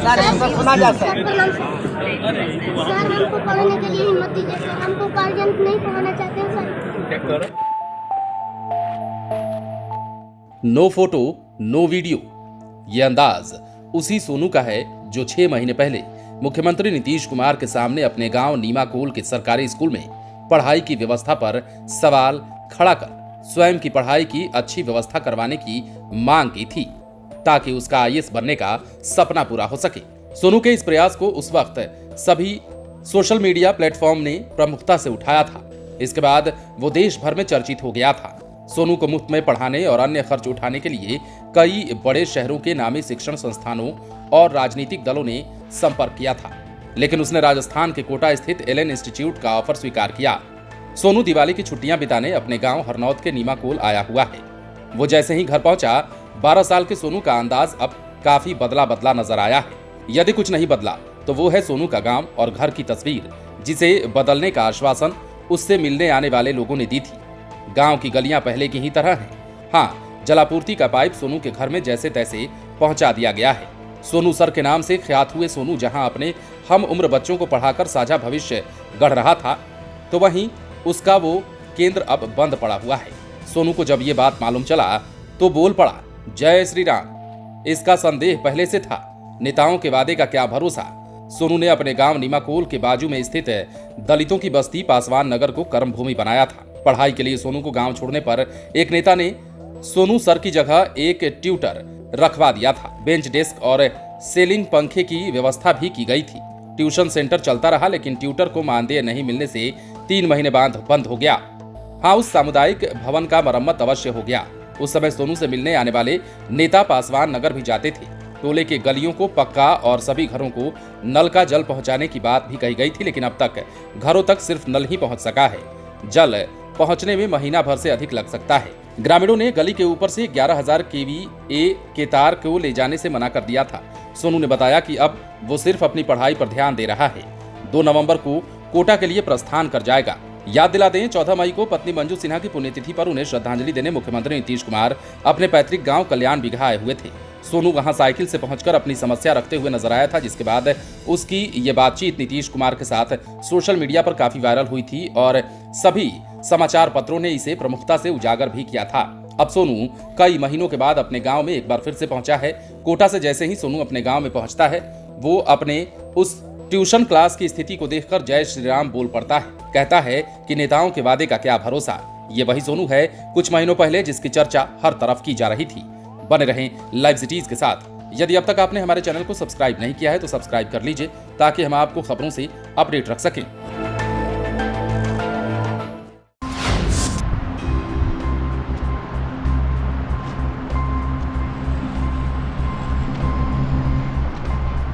Sir सुना जा sir. हमको पढ़ने के लिए हिम्मत दीजिए सर, हमको गार्जियन नहीं पढ़ाना चाहते हैं sir. No photo no video, ये अंदाज उसी सोनू का है जो 6 महीने पहले मुख्यमंत्री नीतीश कुमार के सामने अपने गांव नीमाकोल के सरकारी स्कूल में पढ़ाई की व्यवस्था पर सवाल खड़ा कर स्वयं की पढ़ाई की अच्छी व्यवस्था करवाने की मांग की थी ताकि उसका आईएएस बनने का सपना पूरा हो सके। सोनू के इस प्रयास को उस वक्त सभी सोशल मीडिया प्लेटफॉर्म ने प्रमुखता से उठाया था। इसके बाद वो देश भर में चर्चित हो गया था। सोनू को मुफ्त में पढ़ाने और अन्य खर्च उठाने के लिए कई बड़े शहरों के नामी शिक्षण संस्थानों और राजनीतिक दलों ने संपर्क किया था, लेकिन उसने राजस्थान के कोटा स्थित एलन इंस्टीट्यूट का ऑफर स्वीकार किया। सोनू दिवाली की छुट्टियां बिताने अपने गांव हरनौत के नीमाकोल आया हुआ है। वो जैसे ही घर पहुंचा, 12 साल के सोनू का अंदाज अब काफी बदला नजर आया है। यदि कुछ नहीं बदला तो वो है सोनू का गांव और घर की तस्वीर, जिसे बदलने का आश्वासन उससे मिलने आने वाले लोगों ने दी थी। गांव की गलियां पहले की ही तरह हैं। हाँ, जलापूर्ति का पाइप सोनू के घर में जैसे तैसे पहुंचा दिया गया है। सोनू सर के नाम से ख्यात हुए सोनू जहां अपने हम उम्र बच्चों को पढ़ाकर साझा भविष्य गढ़ रहा था, तो वहीं उसका वो केंद्र अब बंद पड़ा हुआ है। सोनू को जब ये बात मालूम चला तो बोल पड़ा, जय श्री राम। इसका संदेह पहले से था, नेताओं के वादे का क्या भरोसा। सोनू ने अपने गांव नीमाकोल के बाजू में स्थित दलितों की बस्ती पासवान नगर को कर्म भूमि बनाया था। पढ़ाई के लिए सोनू को गांव छोड़ने पर एक नेता ने सोनू सर की जगह एक ट्यूटर रखवा दिया था। बेंच डेस्क और सेलिंग पंखे की व्यवस्था भी की गई थी। ट्यूशन सेंटर चलता रहा, लेकिन ट्यूटर को मानदेय नहीं मिलने से 3 महीने बाद बंद हो गया। हाँ, उस सामुदायिक भवन का मरम्मत अवश्य हो गया। उस समय सोनू से मिलने आने वाले नेता पासवान नगर भी जाते थे। टोले के गलियों को पक्का और सभी घरों को नल का जल पहुंचाने की बात भी कही गई थी, लेकिन अब तक घरों तक सिर्फ नल ही पहुंच सका है। जल पहुंचने में महीना भर से अधिक लग सकता है। ग्रामीणों ने गली के ऊपर से 11,000 केवीए के तार को ले जाने से मना कर दिया था। सोनू ने बताया कि अब वो सिर्फ अपनी पढ़ाई पर ध्यान दे रहा है। 2 नवंबर को कोटा के लिए प्रस्थान कर जाएगा। याद दिला दें, 14 मई को पत्नी मंजू सिन्हा की पुण्यतिथि पर उन्हें श्रद्धांजलि देने मुख्यमंत्री नीतीश कुमार अपने पैतृक गांव कल्याण बिघा आए हुए थे। सोनू वहां साइकिल से पहुंचकर अपनी समस्या रखते हुए नजर आया था, जिसके बाद उसकी ये बातचीत नीतीश कुमार के साथ सोशल मीडिया पर काफी वायरल हुई थी और सभी समाचार पत्रों ने इसे प्रमुखता से उजागर भी किया था। अब सोनू कई महीनों के बाद अपने गांव में एक बार फिर से पहुंचा है। कोटा से जैसे ही सोनू अपने गांव में पहुंचता है, वो अपने उस ट्यूशन क्लास की स्थिति को देखकर जय श्री राम बोल पड़ता है। कहता है कि नेताओं के वादे का क्या भरोसा। ये वही सोनू है कुछ महीनों पहले जिसकी चर्चा हर तरफ की जा रही थी। बने रहें लाइव सिटीज के साथ। यदि अब तक आपने हमारे चैनल को सब्सक्राइब नहीं किया है तो सब्सक्राइब कर लीजिए ताकि हम आपको खबरों से अपडेट रख सकें।